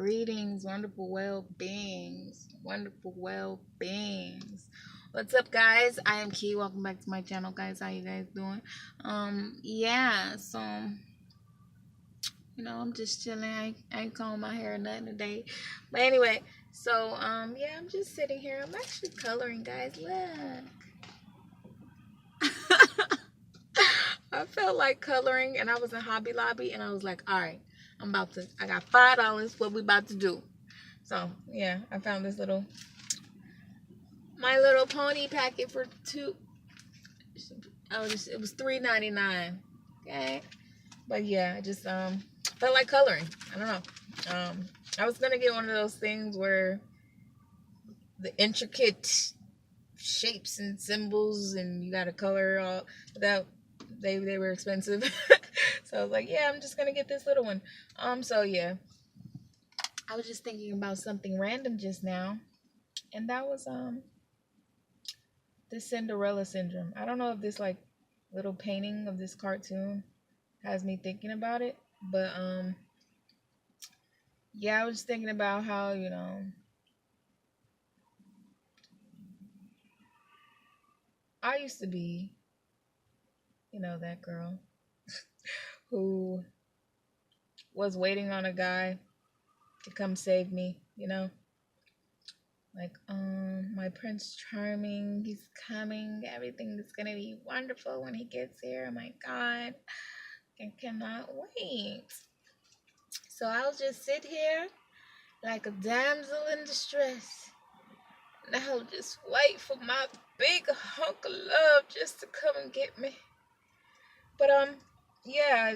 Greetings, wonderful well-beings. Wonderful well-beings. What's up, guys? I am Key. Welcome back to my channel, guys. How you guys doing? Yeah, so I'm just chilling. I ain't combing my hair or nothing today. But anyway, so yeah, I'm just sitting here. I'm actually coloring, guys. Look. I felt like coloring, and I was in Hobby Lobby, and I was like, all right, I got $5. What we about to do? So yeah, I found this My Little Pony packet for it was $3.99. Okay, but yeah, I just felt like coloring. I don't know. I was gonna get one of those things where the intricate shapes and symbols, and you gotta color all without. They were expensive. So I was like, yeah, I'm just gonna get this little one. So yeah, I was just thinking about something random just now, and that was the Cinderella syndrome. I don't know if this like little painting of this cartoon has me thinking about it, but yeah, I was thinking about how, I used to be, that girl who was waiting on a guy to come save me, like, my Prince Charming, he's coming, everything's gonna be wonderful when he gets here. Oh my God, I cannot wait. So I'll just sit here like a damsel in distress, and I'll just wait for my big hunk of love just to come and get me. But yeah,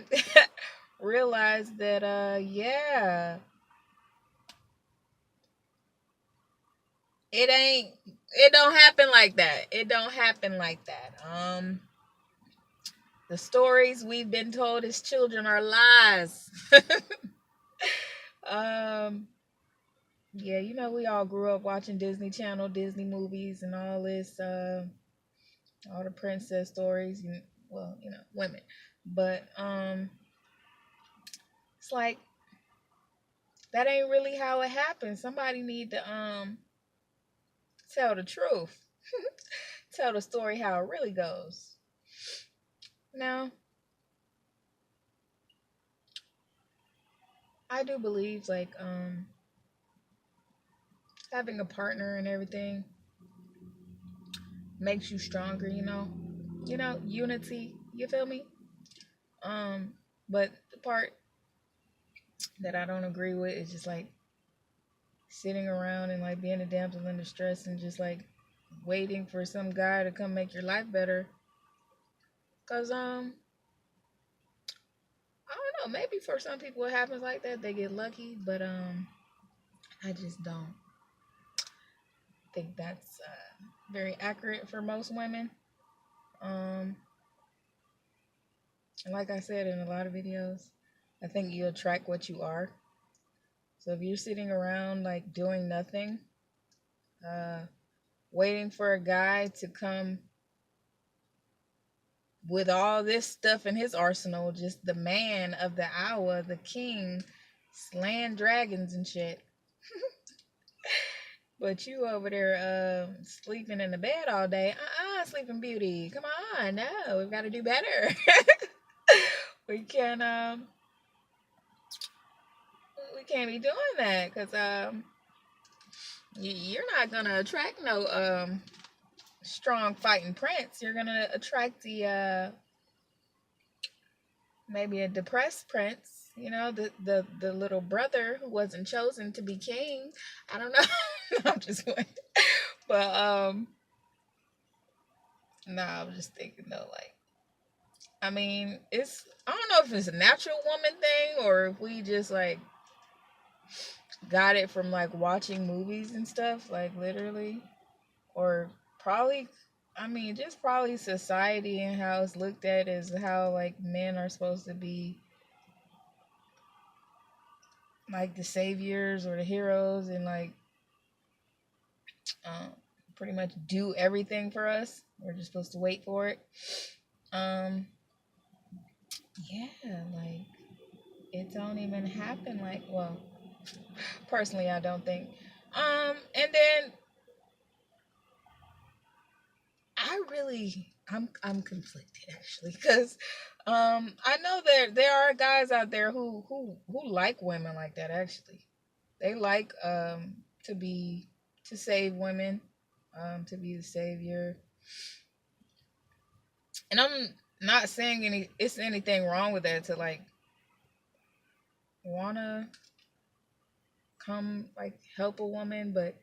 realized that yeah, it don't happen like that. It don't happen like that. The stories we've been told as children are lies. Yeah, we all grew up watching Disney Channel, Disney movies, and all this, all the princess stories, and well, women. But it's like that ain't really how it happens. Somebody need to tell the truth. Tell the story how it really goes. Now, I do believe like having a partner and everything makes you stronger, unity, you feel me? But the part that I don't agree with is just like sitting around and like being a damsel in distress and just like waiting for some guy to come make your life better. Cause I don't know, maybe for some people it happens like that, they get lucky, but I just don't think that's very accurate for most women. And like I said in a lot of videos, I think you attract what you are. So if you're sitting around like doing nothing, waiting for a guy to come with all this stuff in his arsenal, just the man of the hour, the king, slaying dragons and shit. But you over there sleeping in the bed all day. Sleeping Beauty. Come on, no, we've got to do better. we can't be doing that, because you're not gonna attract no strong fighting prince. You're gonna attract the maybe a depressed prince. The little brother who wasn't chosen to be king. I don't know. I'm just going. But no, I was just thinking though, like, I mean, I don't know if it's a natural woman thing or if we just like got it from like watching movies and stuff, like literally, or probably, I mean, just probably society and how it's looked at as how like men are supposed to be like the saviors or the heroes, and like pretty much do everything for us. We're just supposed to wait for it. Yeah, like it don't even happen like, well, Personally, I don't think. And then I'm conflicted actually because I know there are guys out there who like women like that actually. They like to be to save women, to be the savior. And I'm not saying anything wrong with that to like wanna come like help a woman, but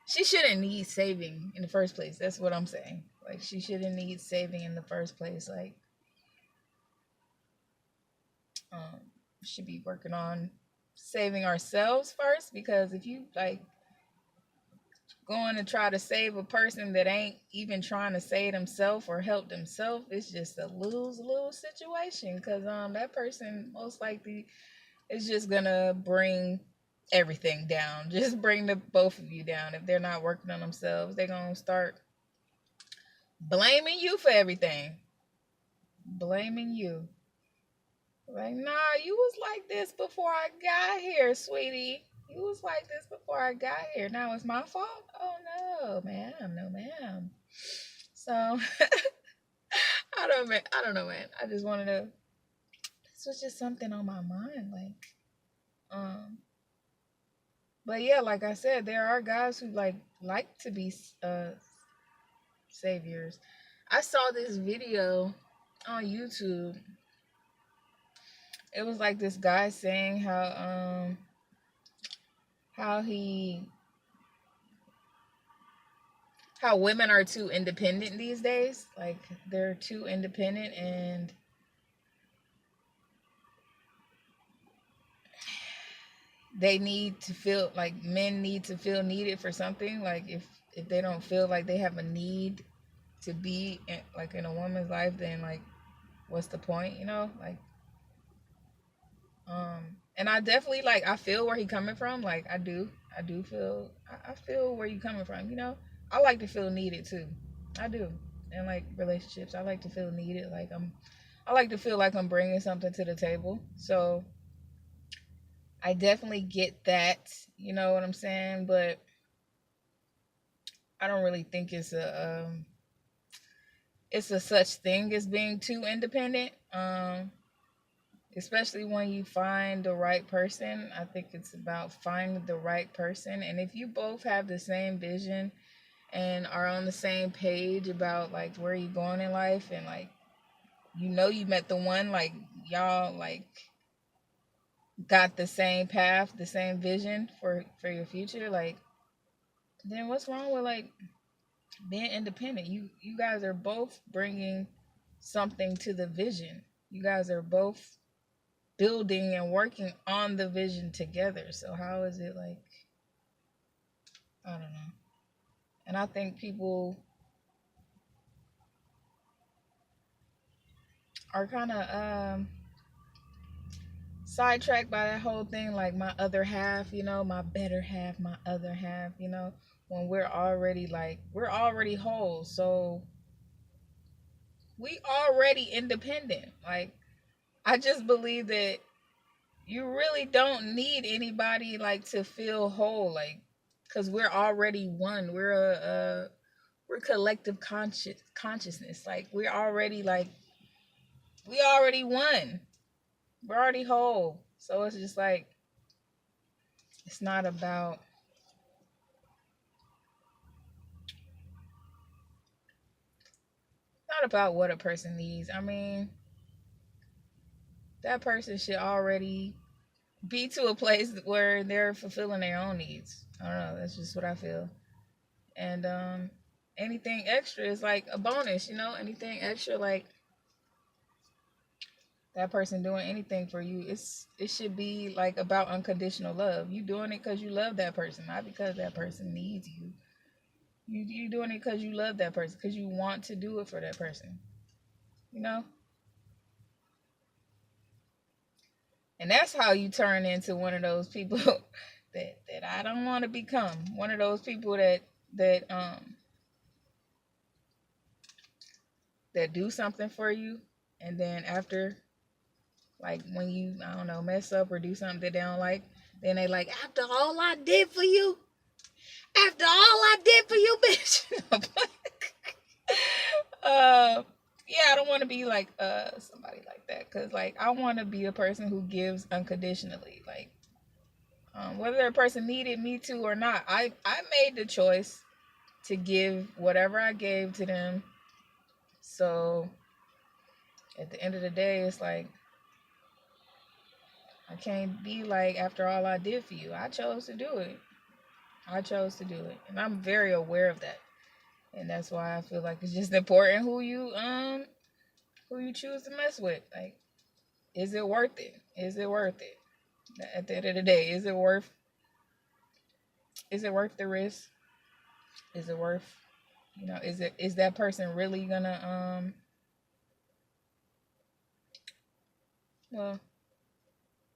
she shouldn't need saving in the first place. That's what I'm saying. Like she shouldn't need saving in the first place. Like um should be working on saving ourselves first, because if you like going to try to save a person that ain't even trying to save themselves or help themselves, it's just a lose situation, because that person most likely is just gonna bring everything down, just bring the both of you down. If they're not working on themselves, they're gonna start blaming you for everything, blaming you. Like, nah, you was like this before I got here, sweetie. You was like this before I got here. Now it's my fault? Oh, no, ma'am. No, ma'am. So, I don't know, man. I just wanted to, this was just something on my mind. Um, but yeah, like I said, there are guys who like to be saviors. I saw this video on YouTube. It was like this guy saying how he how women are too independent these days. Like they're too independent, and they need to feel like men need to feel needed for something. Like if they don't feel like they have a need to be like in a woman's life, then like what's the point, you know? Like and I definitely like I feel where he coming from. Like I do feel I feel where you coming from, you know? I like to feel needed too. I do. And like relationships, I like to feel needed. I like to feel like I'm bringing something to the table. So I definitely get that, you know what I'm saying? But I don't really think it's a such thing as being too independent. Especially when you find the right person. I think it's about finding the right person. And if you both have the same vision and are on the same page about like where you're going in life, and like you know you met the one, like y'all like got the same path, the same vision for your future, like then what's wrong with like being independent? You guys are both bringing something to the vision. You guys are both building and working on the vision together. So how is it like, I don't know. And I think people are kind of sidetracked by that whole thing, like my other half, you know, my better half, my other half, you know, when we're already whole. So we already independent. Like I just believe that you really don't need anybody like to feel whole, like because we're already one. We're collective consciousness. Like we already won. We're already whole. So it's just like it's not about what a person needs. I mean, that person should already be to a place where they're fulfilling their own needs. I don't know. That's just what I feel. And anything extra is like a bonus, you know. Anything extra, like that person doing anything for you, it should be like about unconditional love. You doing it because you love that person, not because that person needs you. You doing it because you love that person, because you want to do it for that person, you know. And that's how you turn into one of those people that I don't want to become. One of those people that do something for you, and then after, like when you, I don't know, mess up or do something that they don't like, Then they like, after all I did for you, bitch. Yeah, I don't want to be like somebody like that, because like I want to be a person who gives unconditionally. Like whether a person needed me to or not, I made the choice to give whatever I gave to them. So at the end of the day, it's like I can't be like, after all I did for you. I chose to do it. And I'm very aware of that. And that's why I feel like it's just important who you choose to mess with. Like, is it worth it? At the end of the day, is it worth the risk? Is it worth, is that person really gonna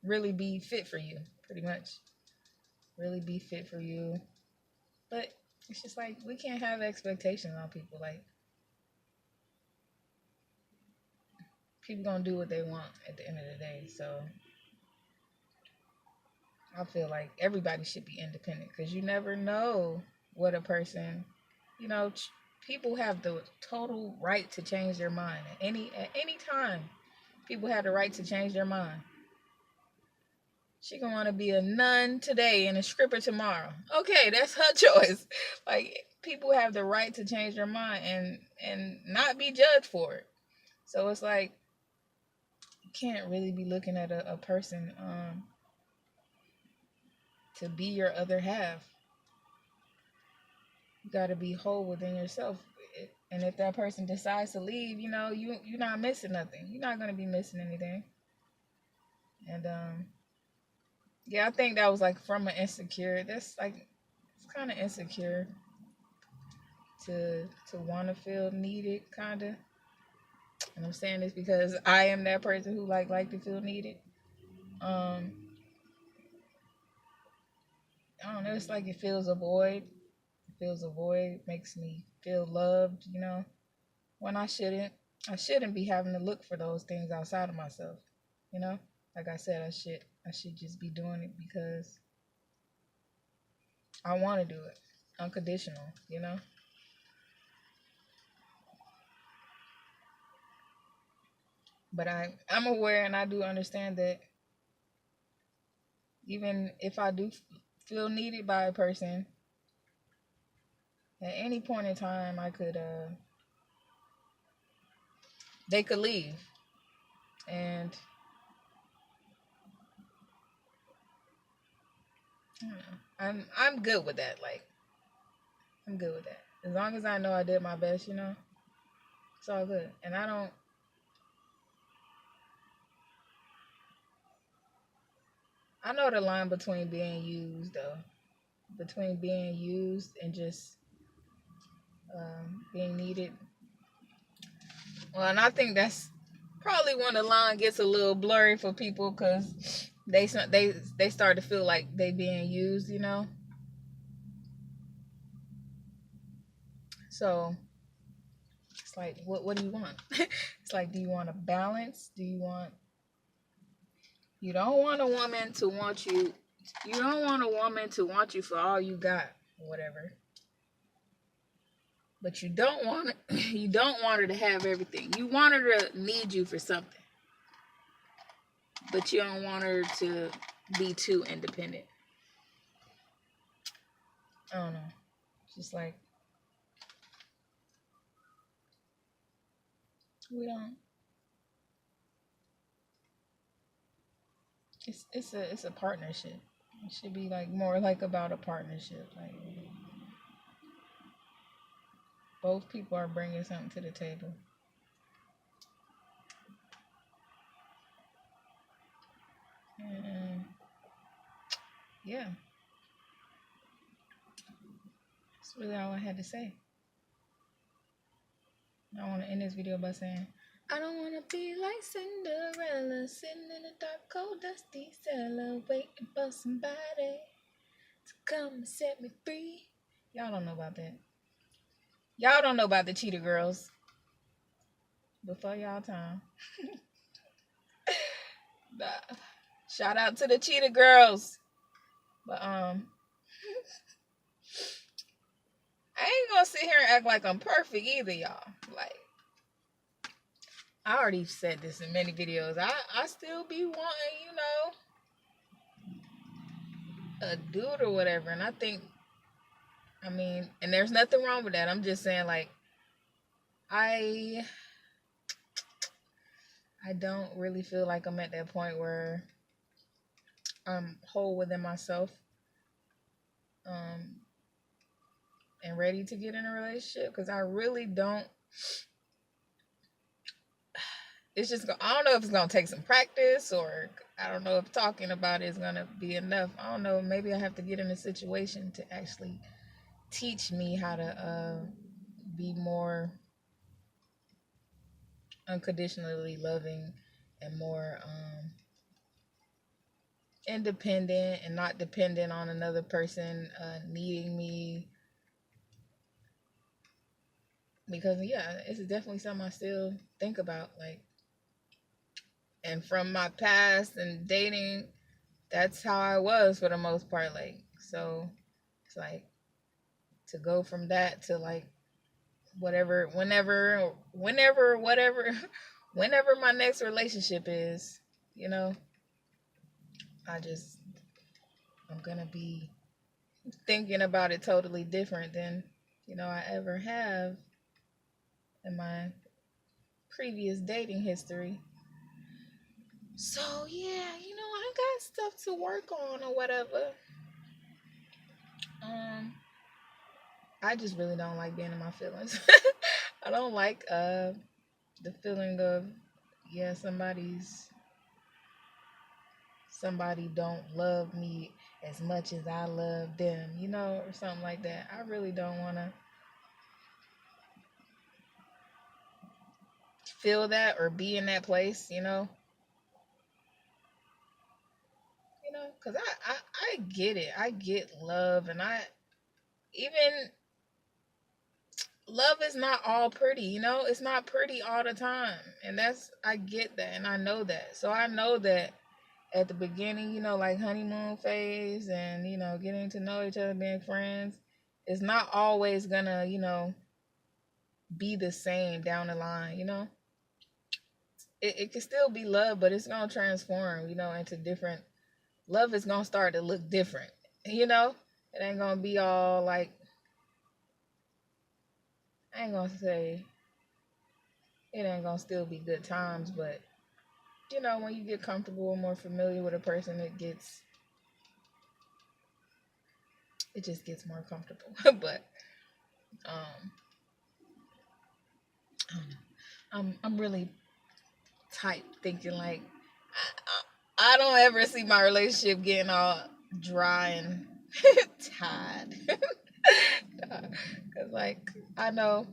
really be fit for you, pretty much. Really be fit for you. But it's just like, we can't have expectations on people. Like, people gonna do what they want at the end of the day. So I feel like everybody should be independent, because you never know what a person, people have the total right to change their mind at any time. People have the right to change their mind. She gonna want to be a nun today and a stripper tomorrow. Okay, that's her choice. Like, people have the right to change their mind and not be judged for it. So it's like, you can't really be looking at a person to be your other half. You got to be whole within yourself. And if that person decides to leave, you're not missing nothing. You're not going to be missing anything. And yeah, I think that was like from an insecure. That's like, it's kind of insecure to want to feel needed, kind of. And I'm saying this because I am that person who like to feel needed. I don't know. It's like it fills a void. Makes me feel loved, when I shouldn't. I shouldn't be having to look for those things outside of myself, Like I said, I should just be doing it because I want to do it, unconditional, But I'm aware, and I do understand that even if I do feel needed by a person, at any point in time, they could leave, and I don't know. I'm good with that. Like, I'm good with that. As long as I know I did my best, it's all good. And I know the line between being used, though. Between being used and just being needed. Well, and I think that's probably when the line gets a little blurry for people, because they start to feel like they being used, So it's like, what do you want? It's like, do you want a balance? You don't want a woman to want you. You don't want a woman to want you for all you got, or whatever. But you don't want her to have everything. You want her to need you for something. But you don't want her to be too independent. I don't know. Just like, we don't. It's a partnership. It should be like more like about a partnership. Like, both people are bringing something to the table. And yeah, that's really all I had to say. I want to end this video by saying, I don't want to be like Cinderella, sitting in a dark, cold, dusty cellar, waiting for somebody to come and set me free. Y'all don't know about that. Y'all don't know about the Cheetah Girls. Before y'all time. Shout out to the Cheetah Girls. But I ain't gonna sit here and act like I'm perfect either, y'all. Like, I already said this in many videos. I still be wanting, a dude or whatever. And I mean, and there's nothing wrong with that. I'm just saying, like, I I don't really feel like I'm at that point where I'm whole within myself, um, and ready to get in a relationship, because I really don't. It's just, I don't know if it's gonna take some practice, or I don't know if talking about it is gonna be enough. I don't know. Maybe I have to get in a situation to actually teach me how to be more unconditionally loving and more independent and not dependent on another person needing me. Because yeah, it's definitely something I still think about. Like, and from my past and dating, that's how I was for the most part. Like, so it's like, to go from that to like whatever, whatever, whenever my next relationship is, you know, I just, I'm gonna be thinking about it totally different than, I ever have in my previous dating history. So yeah, I got stuff to work on or whatever. Um, I just really don't like being in my feelings. I don't like the feeling of, yeah, somebody don't love me as much as I love them, or something like that. I really don't want to feel that or be in that place, because I get it. I get love, and even love is not all pretty, it's not pretty all the time. And I get that, and I know that. So I know that at the beginning, like honeymoon phase and, getting to know each other, being friends, it's not always gonna, be the same down the line, it can still be love, but it's gonna transform, into different. Love is gonna start to look different, it ain't gonna be all like, I ain't gonna say it ain't gonna still be good times, but when you get comfortable and more familiar with a person, it just gets more comfortable. But um I don't know. I'm really tight thinking, like, I don't ever see my relationship getting all dry and tired. Cause like, I know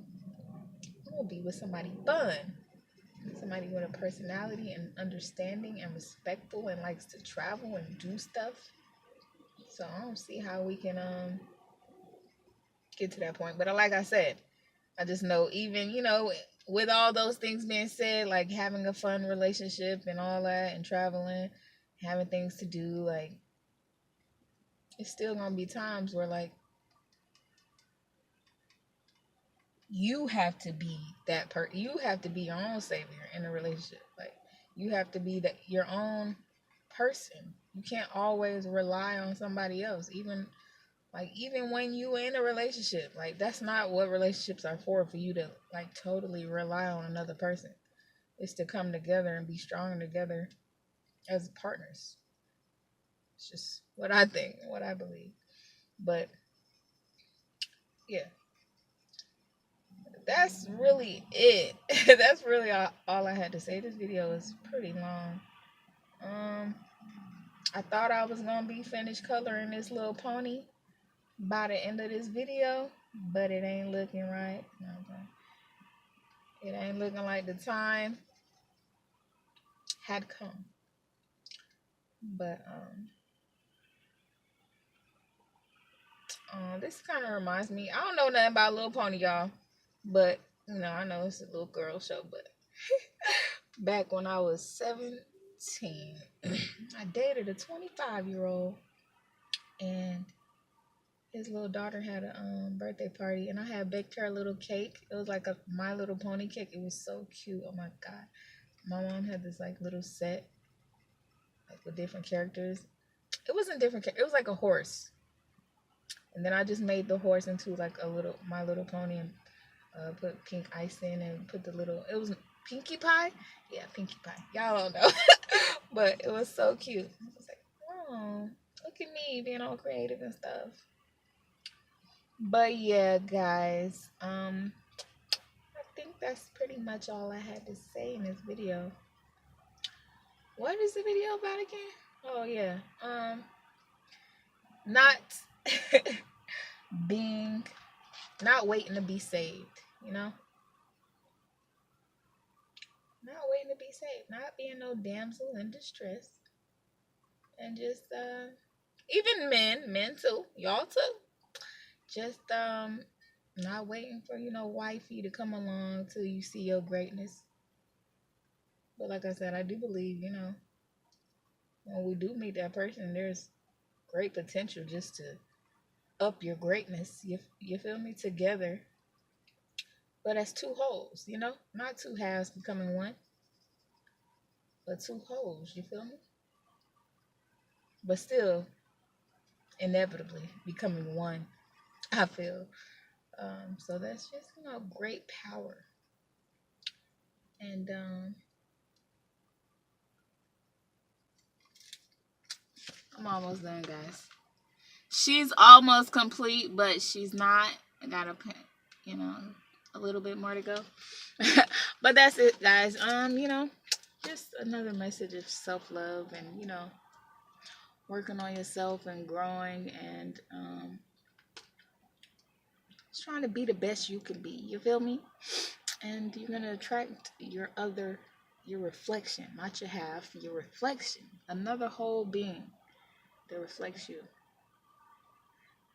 I'm gonna be with somebody fun, somebody with a personality and understanding and respectful and likes to travel and do stuff. So I don't see how we can get to that point. But like I said, I just know, even, with all those things being said, like having a fun relationship and all that, and traveling, having things to do, like, it's still gonna be times where, like, you have to be you have to be your own savior in a relationship. Like, you have to be your own person. You can't always rely on somebody else. Even when you in a relationship, like, that's not what relationships are for you to, like, totally rely on another person. It's to come together and be strong together as partners. It's just what I think, what I believe. But yeah, that's really it. That's really all I had to say. This video is pretty long. I thought I was gonna be finished coloring this little pony by the end of this video, but it ain't looking right. It ain't looking like the time had come. But this kind of reminds me. I don't know nothing about Little Pony, y'all, but I know it's a little girl show. But back when I was 17, I dated a 25-year-old, and his little daughter had a birthday party, and I had baked her a little cake. It was like a My Little Pony cake. It was so cute. Oh my god. My mom had this like little set like with different characters. It wasn't different. It was like a horse, and then I just made the horse into like a little My Little Pony and put pink icing and put the little. It was Pinkie Pie. Yeah, Pinkie Pie. Y'all don't know, but it was so cute. I was like, oh, look at me being all creative and stuff. But yeah, guys, I think that's pretty much all I had to say in this video. What is the video about again? Oh yeah, not not waiting to be saved, you know? Not waiting to be saved, not being no damsel in distress, and just even men too, y'all too. Just not waiting for, wifey to come along till you see your greatness. But like I said, I do believe, when we do meet that person, there's great potential just to up your greatness. You feel me? Together. But as two wholes, not two halves becoming one, but two wholes. You feel me? But still, inevitably becoming one. I feel. So that's just great power. And I'm almost done, guys. She's almost complete, but she's not. I got a little bit more to go. But that's it, guys. Just another message of self-love and, working on yourself and growing and just trying to be the best you can be. You feel me? And you're going to attract your reflection, not your half, your reflection. Another whole being that reflects you.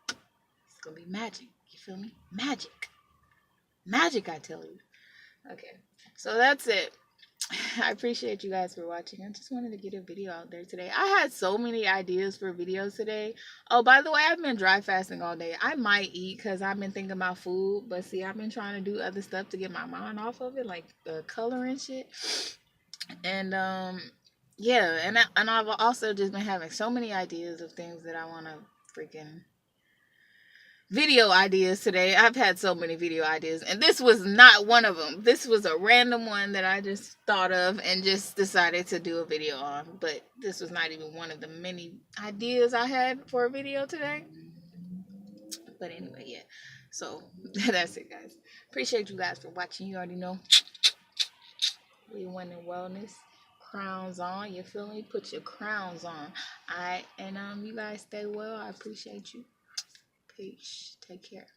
It's going to be magic. You feel me? Magic. Magic, I tell you. Okay. So that's it. I appreciate you guys for watching. I just wanted to get a video out there today. I had so many ideas for videos today. Oh, by the way, I've been dry fasting all day. I might eat because I've been thinking about food. But see, I've been trying to do other stuff to get my mind off of it, like coloring shit. And yeah, and I've also just been having so many ideas of things that I want to freaking video ideas today. I've had so many video ideas, and this was not one of them. This was a random one that I just thought of and just decided to do a video on. But this was not even one of the many ideas I had for a video today. But anyway, yeah. So that's it, guys. Appreciate you guys for watching. You already know we win in wellness. Crowns on. You feel me? Put your crowns on. Alright, and you guys stay well. I appreciate you. Peace. Take care.